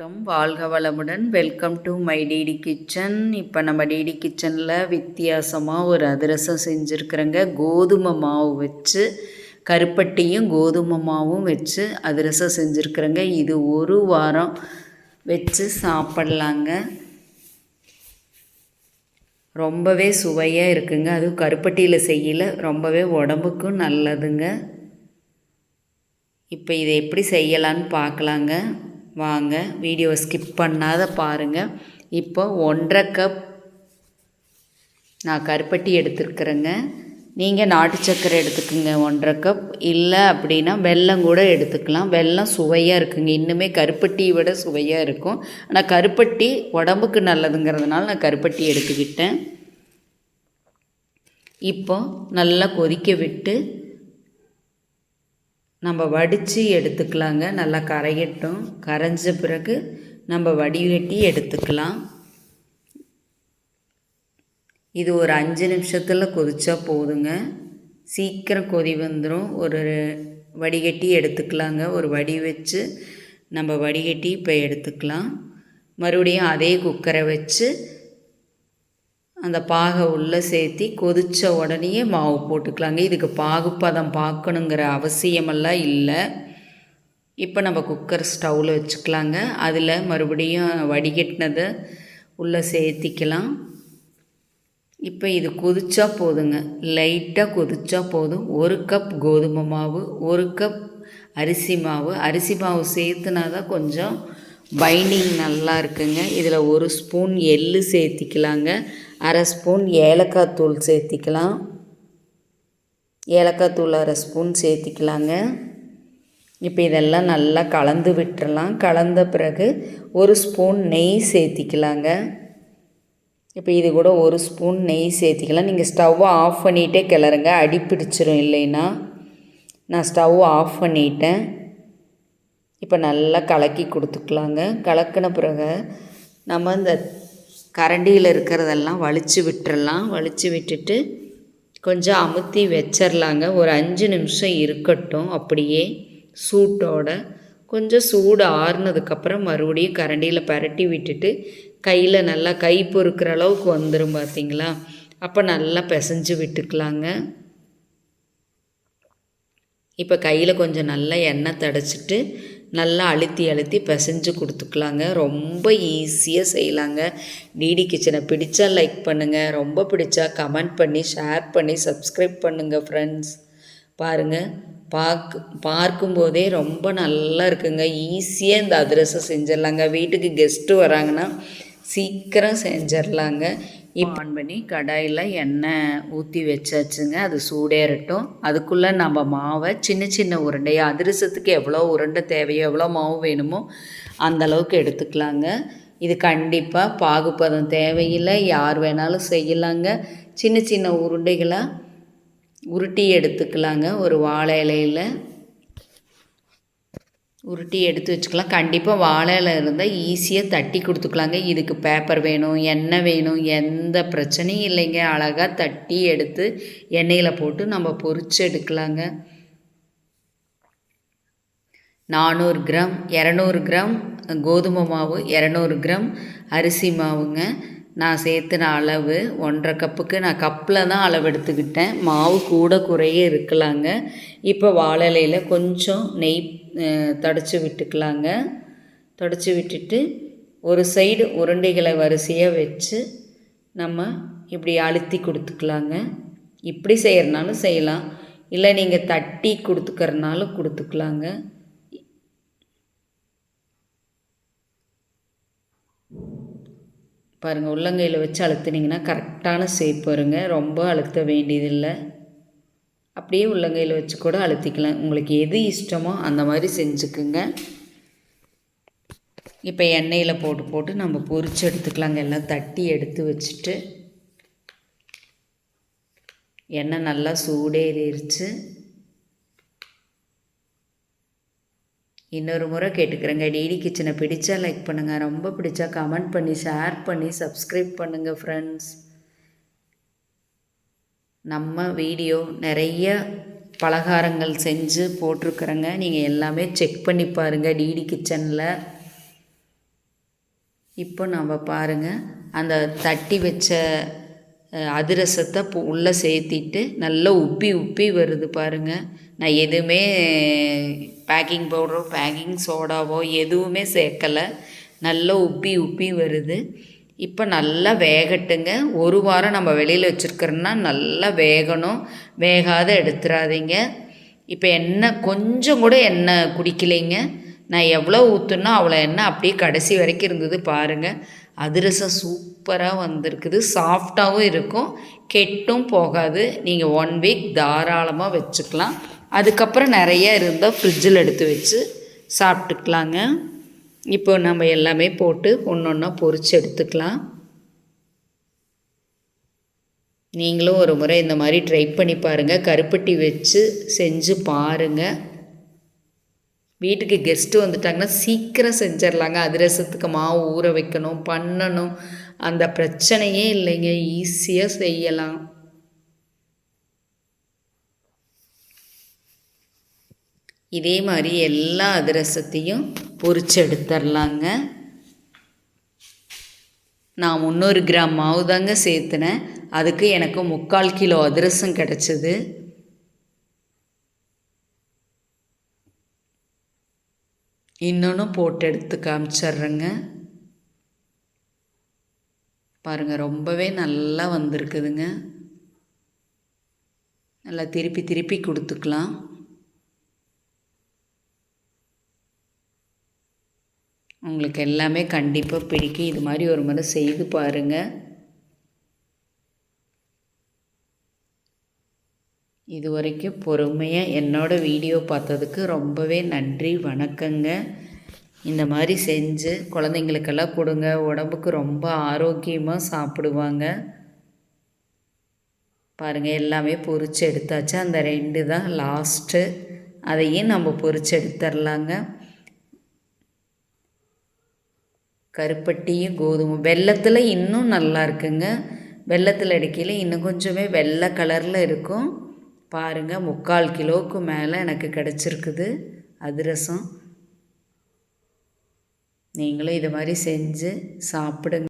வாழ்க வளமுடன். Welcome to my DD kitchen. இப்போ நம்ம டிடி கிச்சனில் வித்தியாசமாக ஒரு அதிரசம் செஞ்சுருக்குறேங்க. கோதுமை மாவு வச்சு கருப்பட்டியும் கோதுமை மாவும் வச்சு அதிரசம் செஞ்சுருக்குறேங்க. இது ஒரு வாரம் வச்சு சாப்பிட்லாங்க. ரொம்பவே சுவையாக இருக்குங்க. அதுவும் கருப்பட்டியில் செய்யல, ரொம்பவே உடம்புக்கும் நல்லதுங்க. இப்போ இதை எப்படி செய்யலான்னு பார்க்கலாங்க. வாங்க, வீடியோவை ஸ்கிப் பண்ணாத பாருங்கள். இப்போ 1.5 கப் நான் கருப்பட்டி எடுத்துருக்குறேங்க. நீங்கள் நாட்டு சர்க்கரை எடுத்துக்கோங்க 1.5 கப். இல்லை அப்படின்னா வெல்லம் கூட எடுத்துக்கலாம். வெல்லம் சுவையாக இருக்குங்க, இன்னுமே கருப்பட்டியை விட சுவையாக இருக்கும். ஆனால் கருப்பட்டி உடம்புக்கு நல்லதுங்கிறதுனால நான் கருப்பட்டி எடுத்துக்கிட்டேன். இப்போ நல்லா கொதிக்க விட்டு நம்ம வடித்து எடுத்துக்கலாங்க. நல்லா கரையட்டும். கரைஞ்ச பிறகு நம்ம வடிகட்டி எடுத்துக்கலாம். இது ஒரு 5 நிமிஷத்தில் கொதிச்சா போதுங்க. சீக்கிரம் கொதி வந்துடும். ஒரு வடிகட்டி எடுத்துக்கலாங்க. ஒரு வடி வச்சு நம்ம வடிகட்டி இப்போ எடுத்துக்கலாம். மறுபடியும் அதே குக்கரை வச்சு அந்த பாகை உள்ளே சேர்த்தி கொதித்த உடனே மாவு போட்டுக்கலாங்க. இதுக்கு பாகுப்பதம் பார்க்கணுங்கிற அவசியமெல்லாம் இல்லை. இப்போ நம்ம குக்கர் ஸ்டவ்வில் வச்சுக்கலாங்க. அதில் மறுபடியும் வடிகட்டினதை உள்ளே சேர்த்திக்கலாம். இப்போ இது கொதிச்சா போதுங்க, லைட்டாக கொதிச்சா போதும். 1 கப் கோதுமை மாவு, 1 கப் அரிசி மாவு. அரிசி மாவு சேர்த்துனா தான் கொஞ்சம் பைண்டிங் நல்லா இருக்குங்க. இதில் 1 ஸ்பூன் எள்ளு சேர்த்திக்கலாங்க. 1/2 ஸ்பூன் ஏலக்காய் தூள் சேர்த்திக்கலாம். ஏலக்காய் தூள் 1/2 ஸ்பூன் சேர்த்திக்கலாங்க. இப்போ இதெல்லாம் நல்லா கலந்து விட்டுறலாம். கலந்த பிறகு 1 ஸ்பூன் நெய் சேர்த்திக்கலாங்க. இப்போ இது கூட 1 ஸ்பூன் நெய் சேர்த்திக்கலாம். நீங்கள் ஸ்டவ்வை ஆஃப் பண்ணிகிட்டே கிளறுங்க, அடி பிடிச்சிரும். இல்லைன்னா நான் ஸ்டவ் ஆஃப் பண்ணிட்டேன். இப்போ நல்லா கலக்கி கொடுத்துக்கலாங்க. கலக்கின பிறகு நம்ம இந்த கரண்டியில் இருக்கிறதெல்லாம் வலித்து விட்டுறலாம். வலித்து விட்டுட்டு கொஞ்சம் அமுத்தி வச்சிடலாங்க. ஒரு 5 நிமிஷம் இருக்கட்டும் அப்படியே சூட்டோட. கொஞ்சம் சூடு ஆறுனதுக்கப்புறம் மறுபடியும் கரண்டியில் பரட்டி விட்டுட்டு கையில் நல்லா கை பொறுக்கிற அளவுக்கு வந்துடும் பார்த்திங்களா. அப்போ நல்லா பிசைஞ்சு விட்டுக்கலாங்க. இப்போ கையில் கொஞ்சம் நல்லா எண்ணெய் தடச்சிட்டு நல்லா அழுத்தி அழுத்தி பிசைஞ்சு கொடுத்துக்கலாங்க. ரொம்ப ஈஸியாக செய்யலாங்க. டிடி கிச்சனை பிடிச்சா லைக் பண்ணுங்கள், ரொம்ப பிடிச்சா கமெண்ட் பண்ணி ஷேர் பண்ணி சப்ஸ்கிரைப் பண்ணுங்கள் ஃப்ரெண்ட்ஸ். பாருங்கள், பார்க்கும்போதே ரொம்ப நல்லா இருக்குங்க. ஈஸியாக இந்த அதிரசம் செஞ்சிடலாங்க. வீட்டுக்கு கெஸ்ட்டு வராங்கன்னா சீக்கிரம் செஞ்சிடலாங்க. இப்போ ஆன் பண்ணி கடாயில் எண்ணெய் ஊற்றி வச்சாச்சுங்க. அது சூடேறட்டும். அதுக்குள்ளே நம்ம மாவை சின்ன சின்ன உருண்டையாக, அதிரசத்துக்கு எவ்வளோ உருண்டை தேவையோ எவ்வளோ மாவு வேணுமோ அந்தளவுக்கு எடுத்துக்கலாங்க. இது கண்டிப்பாக பாகுப்பதம் தேவையில்லை, யார் வேணாலும் செய்யலாங்க. சின்ன சின்ன உருண்டைகளாக உருட்டி எடுத்துக்கலாங்க. ஒரு வாழை இலையில் உருட்டி எடுத்து வச்சுக்கலாம். கண்டிப்பாக வாழை இலை இருந்தால் ஈஸியாக தட்டி கொடுத்துக்கலாங்க. இதுக்கு பேப்பர் வேணும், எண்ணெய் வேணும், எந்த பிரச்சனையும் இல்லைங்க. அழகாக தட்டி எடுத்து எண்ணெயில் போட்டு நம்ம பொரிச்சு எடுக்கலாங்க. 400 கிராம் 200 கிராம் கோதுமை மாவு, 200 கிராம் அரிசி மாவுங்க. நான் சேர்த்துன அளவு 1.5 கப்புக்கு நான் கப்பில் தான் அளவு எடுத்துக்கிட்டேன். மாவு கூட குறைய இருக்கலாங்க. இப்போ வாழை இலையில் கொஞ்சம் நெய் தடச்சி விட்டுக்கலாங்க. தடச்சி விட்டுட்டு ஒரு சைடு உருண்டைகளை வரிசையாக வச்சு நம்ம இப்படி அழுத்தி கொடுத்துக்கலாங்க. இப்படி செய்கிறனாலும் செய்யலாம், இல்லை நீங்கள் தட்டி கொடுத்துக்கறனாலும் கொடுத்துக்கலாங்க. பாருங்கள், உள்ளங்கையில் வச்சு அழுத்தினீங்கன்னா கரெக்டான ஷேப் வருங்க. ரொம்ப அழுத்த வேண்டியதில்லை. அப்படியே உள்ளங்கையில் வச்சு கூட அழுத்திக்கலாம். உங்களுக்கு எது இஷ்டமோ அந்த மாதிரி செஞ்சுக்குங்க. இப்போ எண்ணெயில் போட்டு நம்ம பொரிச்சு எடுத்துக்கலாங்க. எல்லாம் தட்டி எடுத்து வச்சுட்டு எண்ணெய் நல்லா சூடேறிடுச்சு. இன்னொரு முறை கேட்டுக்கிறேங்க, டிடி கிச்சனை பிடிச்சா லைக் பண்ணுங்கள், ரொம்ப பிடிச்சா கமெண்ட் பண்ணி ஷேர் பண்ணி சப்ஸ்கிரைப் பண்ணுங்கள் ஃப்ரெண்ட்ஸ். நம்ம வீடியோ நிறைய பலகாரங்கள் செஞ்சு போட்டிருக்குறேங்க. நீங்கள் எல்லாமே செக் பண்ணி பாருங்கள் டிடி கிச்சனில். இப்போ நம்ம பாருங்கள் அந்த தட்டி வச்ச அதிரசத்தை உள்ளே சேர்த்திட்டு நல்லா உப்பி உப்பி வருது பாருங்கள். நான் எதுவுமே பேக்கிங் பவுடரோ பேக்கிங் சோடாவோ எதுவுமே சேர்க்கலை. நல்லா உப்பி உப்பி வருது. இப்போ நல்லா வேகட்டுங்க. ஒரு வாரம் நம்ம வெளியில் வச்சுருக்கிறோன்னா நல்லா வேகணும். வேகாத எடுத்துடாதீங்க. இப்போ எண்ணெய் கொஞ்சம் கூட எண்ணெய் குடிக்கலைங்க. நான் எவ்வளோ ஊற்றுனோ அவ்வளோ எண்ணெய் அப்படியே கடைசி வரைக்கும் இருந்தது பாருங்கள். அதிரசம் சூப்பராக வந்திருக்குது. சாஃப்டாகவும் இருக்கும், கெட்டும் போகாது. நீங்கள் 1 வீக் தாராளமாக வச்சுக்கலாம். அதுக்கப்புறம் நிறைய இருந்தால் ஃப்ரிட்ஜில் எடுத்து வச்சு சாப்பிட்டுக்கலாங்க. இப்போ நம்ம எல்லாமே போட்டு ஒன்று ஒன்றா பொரித்து எடுத்துக்கலாம். நீங்களும் ஒரு முறை இந்த மாதிரி ட்ரை பண்ணி பாருங்கள். கருப்பட்டி வச்சு செஞ்சு பாருங்கள். வீட்டுக்கு கெஸ்ட்டு வந்துட்டாங்கன்னா சீக்கிரம் செஞ்சிடலாங்க. அதிரசத்துக்கு மாவு ஊற வைக்கணும், பண்ணணும், அந்த பிரச்சனையே இல்லைங்க. ஈஸியாக செய்யலாம். இதே மாதிரி எல்லா அதிரசத்தையும் பொரிச்சு எடுத்துடலாங்க. நான் 300 கிராம் மாவு தாங்க சேர்த்துனேன். அதுக்கு எனக்கு 3/4 கிலோ அதிரசம் கிடச்சிது. இன்னொன்று போட்டு எடுத்து காமிச்சிட்றேங்க. பாருங்கள், ரொம்பவே நல்லா வந்திருக்குதுங்க. நல்லா திருப்பி திருப்பி கொடுத்துக்கலாம். உங்களுக்கு எல்லாமே கண்டிப்பாக பிடிக்கும். இது மாதிரி ஒரு முறை செய்து பாருங்கள். இது வரைக்கும் பொறுமையாக என்னோடய வீடியோ பார்த்ததுக்கு ரொம்பவே நன்றி, வணக்கங்க. இந்த மாதிரி செஞ்சு குழந்தைங்களுக்கெல்லாம் கொடுங்க. உடம்புக்கு ரொம்ப ஆரோக்கியமாக சாப்பிடுவாங்க. பாருங்கள், எல்லாமே பொரிச்சு எடுத்தாச்சு. அந்த 2 தான் லாஸ்ட்டு. அதையும் நம்ம பொரிச்சு எடுத்துடலாங்க. கருப்பட்டியும் கோதுமை வெல்லத்தில் இன்னும் நல்லா இருக்குங்க. வெல்லத்தில் அடிக்கையில் இன்னும் கொஞ்சமே வெள்ளை கலரில் இருக்கும். பாருங்கள், 3/4 கிலோவுக்கு மேலே எனக்கு கிடச்சிருக்குது அதிரசம். நீங்களும் இது மாதிரி செஞ்சு சாப்பிடுங்க.